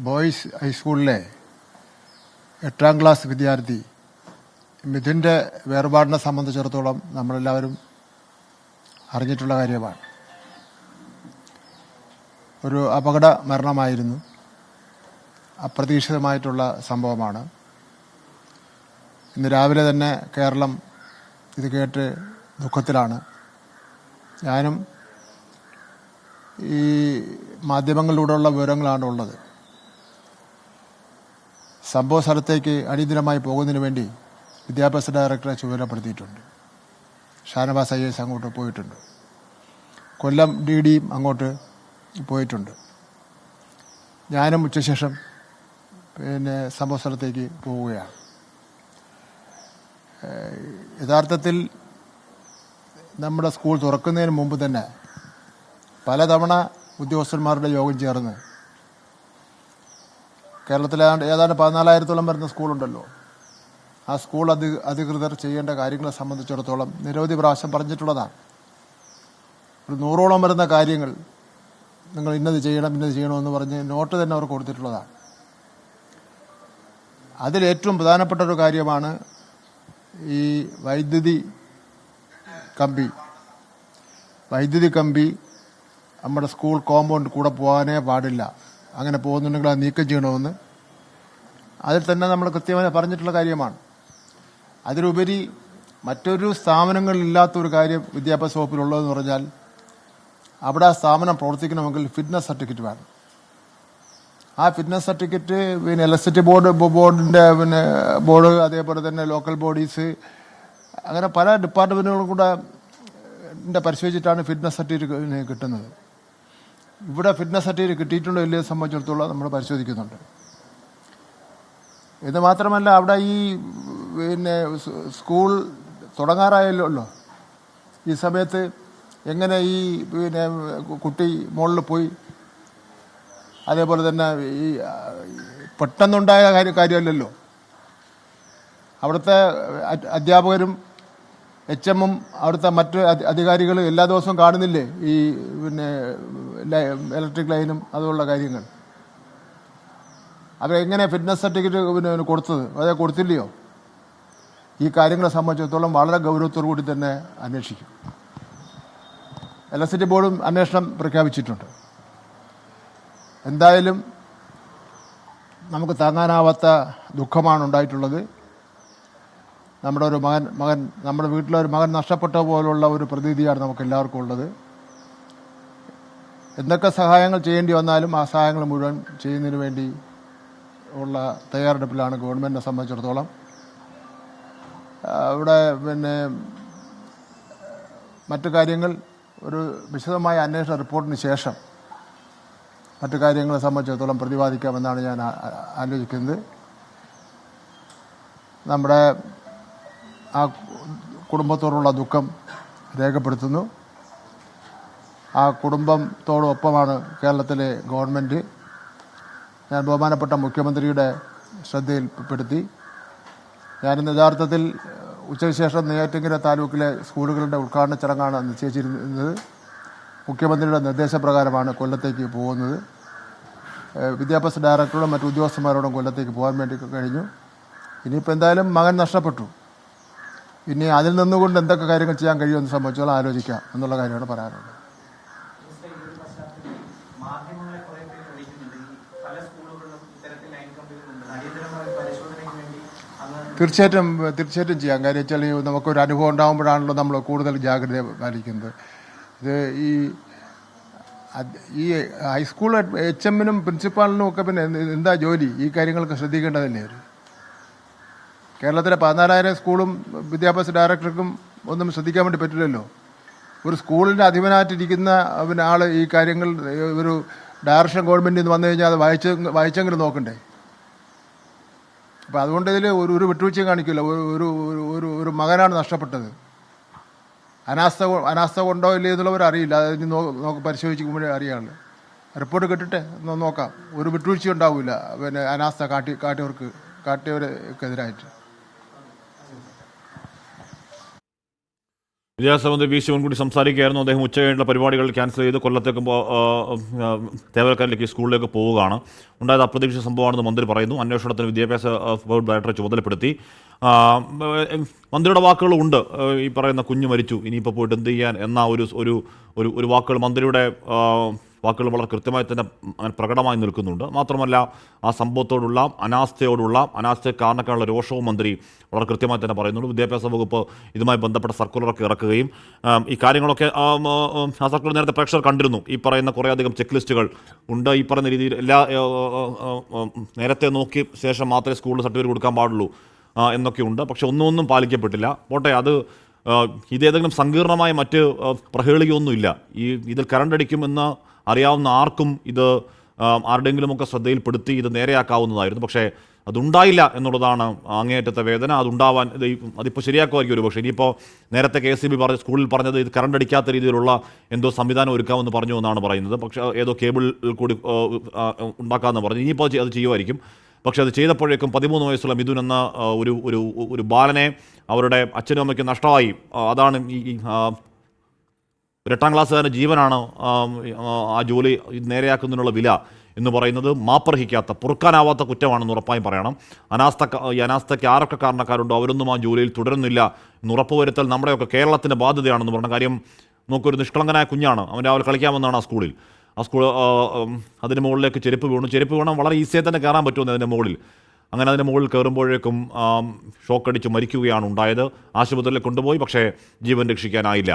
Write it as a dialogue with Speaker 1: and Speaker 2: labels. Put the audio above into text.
Speaker 1: Boys ഹൈസ്കൂളിലെ 8ാം class വിദ്യാർത്ഥി മിഥുൻ്റെ വേർപാടിനെ സംബന്ധിച്ചിടത്തോളം നമ്മളെല്ലാവരും അറിഞ്ഞിട്ടുള്ള കാര്യമാണ്. ഒരു അപകട മരണമായിരുന്നു. അപ്രതീക്ഷിതമായിട്ടുള്ള സംഭവമാണ്. ഇന്ന് രാവിലെ തന്നെ കേരളം ഇത് കേട്ട് ദുഃഖത്തിലാണ്. ഞാനും ഈ മാധ്യമങ്ങളിലൂടെയുള്ള വിവരങ്ങളാണ് ഉള്ളത്. സംഭവ സ്ഥലത്തേക്ക് അടിയന്തരമായി പോകുന്നതിന് വേണ്ടി വിദ്യാഭ്യാസ ഡയറക്ടറെ ചുമതലപ്പെടുത്തിയിട്ടുണ്ട്. ഷാനവാസ് IAS അങ്ങോട്ട് പോയിട്ടുണ്ട്. കൊല്ലം DDയും അങ്ങോട്ട് പോയിട്ടുണ്ട്. ഞാനും ഉച്ചശേഷം സംഭവ സ്ഥലത്തേക്ക് പോവുകയാണ്. യഥാർത്ഥത്തിൽ നമ്മുടെ സ്കൂൾ തുറക്കുന്നതിന് മുമ്പ് തന്നെ പലതവണ ഉദ്യോഗസ്ഥന്മാരുടെ യോഗം ചേർന്ന് കേരളത്തിലെ ഏതാണ്ട് 14,000-ഓളം വരുന്ന സ്കൂളുണ്ടല്ലോ, ആ സ്കൂൾ അധികൃതർ ചെയ്യേണ്ട കാര്യങ്ങളെ സംബന്ധിച്ചിടത്തോളം നിരവധി പ്രാവശ്യം പറഞ്ഞിട്ടുള്ളതാണ്. ഒരു 100ഓളം വരുന്ന കാര്യങ്ങൾ നിങ്ങൾ ഇന്നത് ചെയ്യണമെന്ന് പറഞ്ഞ് നോട്ട് തന്നെ അവർ കൊടുത്തിട്ടുള്ളതാണ്. അതിലേറ്റവും പ്രധാനപ്പെട്ട ഒരു കാര്യമാണ് ഈ വൈദ്യുതി കമ്പി നമ്മുടെ സ്കൂൾ കോമ്പൗണ്ട് കൂടെ പോകാനേ പാടില്ല. അങ്ങനെ പോകുന്നുണ്ടെങ്കിൽ അത് നീക്കം ചെയ്യണമെന്ന് അതിൽ തന്നെ നമ്മൾ കൃത്യമായി പറഞ്ഞിട്ടുള്ള കാര്യമാണ്. അതിലുപരി മറ്റൊരു സ്ഥാപനങ്ങളിലില്ലാത്തൊരു കാര്യം വിദ്യാഭ്യാസ വകുപ്പിലുള്ളതെന്ന് പറഞ്ഞാൽ അവിടെ ആ സ്ഥാപനം പ്രവർത്തിക്കണമെങ്കിൽ ഫിറ്റ്നസ് സർട്ടിഫിക്കറ്റ് വേണം. ആ ഫിറ്റ്നസ് സർട്ടിഫിക്കറ്റ് ഇലക്ട്രിസിറ്റി ബോർഡിൻ്റെ ബോർഡ്, അതേപോലെ തന്നെ ലോക്കൽ ബോഡീസ്, അങ്ങനെ പല ഡിപ്പാർട്ട്മെൻറ്റുകളും കൂടെ പരിശോധിച്ചിട്ടാണ് ഫിറ്റ്നസ് സർട്ടിഫിക്കറ്റ് കിട്ടുന്നത്. ഇവിടെ ഫിറ്റ്നസ് സർട്ടിഫിക്കറ്റ് കിട്ടിയിട്ടുണ്ടോ ഇല്ലയോ സംബന്ധിച്ചിടത്തോളം നമ്മൾ പരിശോധിക്കുന്നുണ്ട്. ഇത് മാത്രമല്ല, അവിടെ ഈ സ്കൂൾ തുടങ്ങാറായല്ലോ. ഈ സമയത്ത് എങ്ങനെ ഈ കുട്ടി മുകളിൽ പോയി, അതേപോലെ തന്നെ ഈ പെട്ടെന്നുണ്ടായ കാര്യമല്ലല്ലോ. അവിടുത്തെ അധ്യാപകരും HM-ഉം അവിടുത്തെ മറ്റ് അധികാരികൾ എല്ലാ ദിവസവും കാണുന്നില്ലേ ഈ ഇലക്ട്രിക് ലൈനും അതുള്ള കാര്യങ്ങൾ. അവരെങ്ങനെ ഫിറ്റ്നസ് സർട്ടിഫിക്കറ്റ് കൊടുത്തത്, അതേ കൊടുത്തില്ലയോ? ഈ കാര്യങ്ങളെ സംബന്ധിച്ചിടത്തോളം വളരെ ഗൗരവത്തോടു കൂടി തന്നെ അന്വേഷിക്കും. ഇലക്ട്രിസിറ്റി ബോർഡും അന്വേഷണം പ്രഖ്യാപിച്ചിട്ടുണ്ട്. എന്തായാലും നമുക്ക് താങ്ങാനാവാത്ത ദുഃഖമാണ് ഉണ്ടായിട്ടുള്ളത്. നമ്മുടെ ഒരു മകൻ നമ്മുടെ വീട്ടിലൊരു മകൻ നഷ്ടപ്പെട്ട പോലുള്ള ഒരു പ്രതീതിയാണ് നമുക്ക് എല്ലാവർക്കും ഉള്ളത്. എന്തൊക്കെ സഹായങ്ങൾ ചെയ്യേണ്ടി വന്നാലും ആ സഹായങ്ങൾ മുഴുവൻ ചെയ്യുന്നതിന് വേണ്ടി ഉള്ള തയ്യാറെടുപ്പിലാണ് ഗവൺമെൻറ്റിനെ സംബന്ധിച്ചിടത്തോളം. ഇവിടെ മറ്റു കാര്യങ്ങൾ ഒരു വിശദമായ അന്വേഷണ റിപ്പോർട്ടിന് ശേഷം മറ്റു കാര്യങ്ങളെ സംബന്ധിച്ചിടത്തോളം പ്രതിപാദിക്കാമെന്നാണ് ഞാൻ ആലോചിക്കുന്നത്. നമ്മുടെ ആ കുടുംബത്തോടുള്ള ദുഃഖം രേഖപ്പെടുത്തുന്നു. ആ കുടുംബത്തോടൊപ്പമാണ് കേരളത്തിലെ ഗവൺമെൻറ്. ഞാൻ ബഹുമാനപ്പെട്ട മുഖ്യമന്ത്രിയുടെ ശ്രദ്ധയിൽപ്പെടുത്തി. ഞാനിന്ന് യഥാർത്ഥത്തിൽ ഉച്ചയ്ക്ക് ശേഷം നെയ്യാറ്റിൻകര താലൂക്കിലെ സ്കൂളുകളുടെ ഉദ്ഘാടന ചടങ്ങാണ് നിശ്ചയിച്ചിരുന്നത്. മുഖ്യമന്ത്രിയുടെ നിർദ്ദേശപ്രകാരമാണ് കൊല്ലത്തേക്ക് പോകുന്നത്. വിദ്യാഭ്യാസ ഡയറക്ടറോടും മറ്റു ഉദ്യോഗസ്ഥന്മാരോടും കൊല്ലത്തേക്ക് പോകാൻ വേണ്ടി കഴിഞ്ഞു. ഇനിയിപ്പോൾ എന്തായാലും മകൻ നഷ്ടപ്പെട്ടു. ഇനി അതിൽ നിന്നുകൊണ്ട് എന്തൊക്കെ കാര്യങ്ങൾ ചെയ്യാൻ കഴിയുമെന്ന് സംബന്ധിച്ചോളം ആലോചിക്കാം എന്നുള്ള കാര്യമാണ് പറയാനുള്ളത്. തീർച്ചയായിട്ടും ചെയ്യാം. കാര്യം വെച്ചാൽ നമുക്കൊരു അനുഭവം ഉണ്ടാകുമ്പോഴാണല്ലോ നമ്മൾ കൂടുതൽ ജാഗ്രത പാലിക്കുന്നത്. ഇത് ഈ ഹൈസ്കൂൾ HM-നും പ്രിൻസിപ്പാളിനും ഒക്കെ പിന്നെ എന്താ ജോലി? ഈ കാര്യങ്ങളൊക്കെ ശ്രദ്ധിക്കേണ്ടതല്ലേ? കേരളത്തിലെ 14,000 സ്കൂളും വിദ്യാഭ്യാസ ഡയറക്ടർക്കും ഒന്നും ശ്രദ്ധിക്കാൻ വേണ്ടി പറ്റില്ലല്ലോ. ഒരു സ്കൂളിൻ്റെ അധിപനായിട്ടിരിക്കുന്ന ആൾ ഈ കാര്യങ്ങൾ ഒരു ഡയറക്ഷൻ ഗവൺമെൻറ്റിൽ നിന്ന് വന്നു കഴിഞ്ഞാൽ അത് വായിച്ചെങ്കിലും നോക്കണ്ടേ? അപ്പോൾ അതുകൊണ്ട് ഇതിൽ ഒരു വിട്ടുവീഴ്ചയും കാണിക്കില്ല. ഒരു മകനാണ് നഷ്ടപ്പെട്ടത്. അനാസ്ഥ കൊണ്ടോ ഇല്ലേ എന്നുള്ളവർ അറിയില്ല. അത് നോക്ക് പരിശോധിക്കുമ്പോഴേ അറിയാമല്ലോ. റിപ്പോർട്ട് കിട്ടിട്ടെ നോക്കാം. ഒരു വിട്ടുവീഴ്ച ഉണ്ടാവില്ല അനാസ്ഥ കാട്ടിയവർക്കെതിരായിട്ട്.
Speaker 2: വിദ്യാഭ്യാസ മന്ത്രി വി ശിവൻകുട്ടി സംസാരിക്കുകയായിരുന്നു. അദ്ദേഹം ഉച്ചകഴിഞ്ഞുള്ള പരിപാടികൾ ക്യാൻസൽ ചെയ്ത് കൊല്ലത്തേക്ക് തേവലക്കാരിലേക്ക് സ്കൂളിലേക്ക് പോവുകയാണ്. ഉണ്ടായത് അപ്രതീക്ഷിത സംഭവമാണെന്ന് മന്ത്രി പറയുന്നു. അന്വേഷണത്തിന് വിദ്യാഭ്യാസ വകുപ്പ് ഡയറക്ടറെ ചുമതലപ്പെടുത്തി. മന്ത്രിയുടെ വാക്കുകളുണ്ട്, ഈ പറയുന്ന കുഞ്ഞ് മരിച്ചു, ഇനിയിപ്പോൾ പോയിട്ട് എന്ത് ചെയ്യാൻ എന്ന ഒരു വാക്കുകൾ മന്ത്രിയുടെ വാക്കുകൾ വളരെ കൃത്യമായി തന്നെ പ്രകടമായി നിൽക്കുന്നുണ്ട്. മാത്രമല്ല ആ സംഭവത്തോടുള്ള അനാസ്ഥ കാരണക്കാരുള്ള രോഷവും മന്ത്രി വളരെ കൃത്യമായി തന്നെ പറയുന്നുണ്ട്. വിദ്യാഭ്യാസ വകുപ്പ് ഇതുമായി ബന്ധപ്പെട്ട സർക്കുലറൊക്കെ ഇറക്കുകയും ഈ കാര്യങ്ങളൊക്കെ ആ സർക്കുലർ നേരത്തെ പ്രേക്ഷകർ കണ്ടിരുന്നു. ഈ പറയുന്ന കുറേയധികം ചെക്ക് ലിസ്റ്റുകൾ ഉണ്ട്. ഈ പറയുന്ന രീതിയിൽ എല്ലാ നേരത്തെ നോക്കി ശേഷം മാത്രമേ സ്കൂളിൽ സർട്ടിഫിക്കറ്റ് കൊടുക്കാൻ പാടുള്ളൂ എന്നൊക്കെയുണ്ട്. പക്ഷെ ഒന്നും പാലിക്കപ്പെട്ടില്ല. പോട്ടെ, അത് ഇതേതെങ്കിലും സങ്കീർണമായ മറ്റ് പ്രഹേളികയൊന്നുമില്ല. ഇതിൽ കരണ്ടടിക്കുമെന്ന് അറിയാവുന്ന ആർക്കും ഇത് ആരുടെയെങ്കിലുമൊക്കെ ശ്രദ്ധയിൽപ്പെടുത്തി ഇത് നേരെയാക്കാവുന്നതായിരുന്നു. പക്ഷേ അതുണ്ടായില്ല എന്നുള്ളതാണ് അങ്ങേയറ്റത്തെ വേദന. അതിപ്പോൾ ശരിയാക്കുമായിരിക്കും ഒരു പക്ഷേ. ഇനിയിപ്പോൾ നേരത്തെ KCB സ്കൂളിൽ പറഞ്ഞത് ഇത് കറണ്ടടിക്കാത്ത രീതിയിലുള്ള എന്തോ സംവിധാനം ഒരുക്കാമെന്ന് പറഞ്ഞു എന്നാണ് പറയുന്നത്. പക്ഷേ ഏതോ കേബിൾ കൂടി ഉണ്ടാക്കാമെന്ന് പറഞ്ഞു. ഇനിയിപ്പോൾ അത് ചെയ്യുമായിരിക്കും. പക്ഷേ അത് ചെയ്തപ്പോഴേക്കും 13 വയസ്സുള്ള മിഥുൻ എന്ന ഒരു ബാലനെ അവരുടെ അച്ഛനും അമ്മയ്ക്കും നഷ്ടമായി. അതാണ് ഈ 8ാം ക്ലാസ്സുകാരൻ്റെ ജീവനാണ് ആ ജോലി നേരെയാക്കുന്നതിനുള്ള വില എന്ന് പറയുന്നത്. മാപ്പർഹിക്കാത്ത, പൊറുക്കാനാവാത്ത കുറ്റമാണെന്ന് ഉറപ്പായും പറയണം. അനാസ്ഥയ്ക്ക് ആരൊക്കെ കാരണക്കാരുണ്ടോ അവരൊന്നും ആ ജോലിയിൽ തുടരുന്നില്ല എന്ന് ഉറപ്പുവരുത്തൽ നമ്മുടെയൊക്കെ കേരളത്തിൻ്റെ ബാധ്യതയാണെന്ന് പറഞ്ഞ കാര്യം. നോക്കൊരു നിഷ്കളങ്കനായ കുഞ്ഞാണ്, അവൻ രാവിലെ കളിക്കാമെന്നാണ് ആ സ്കൂൾ അതിന് മുകളിലേക്ക് ചെരുപ്പ് വീണം വളരെ ഈസിയായി തന്നെ കയറാൻ പറ്റുമെന്ന് അതിൻ്റെ മുകളിൽ. അങ്ങനെ അതിൻ്റെ മുകളിൽ കയറുമ്പോഴേക്കും ഷോക്കടിച്ച് മരിക്കുകയാണ് ഉണ്ടായത്. ആശുപത്രിയിൽ കൊണ്ടുപോയി, പക്ഷേ ജീവൻ രക്ഷിക്കാനായില്ല.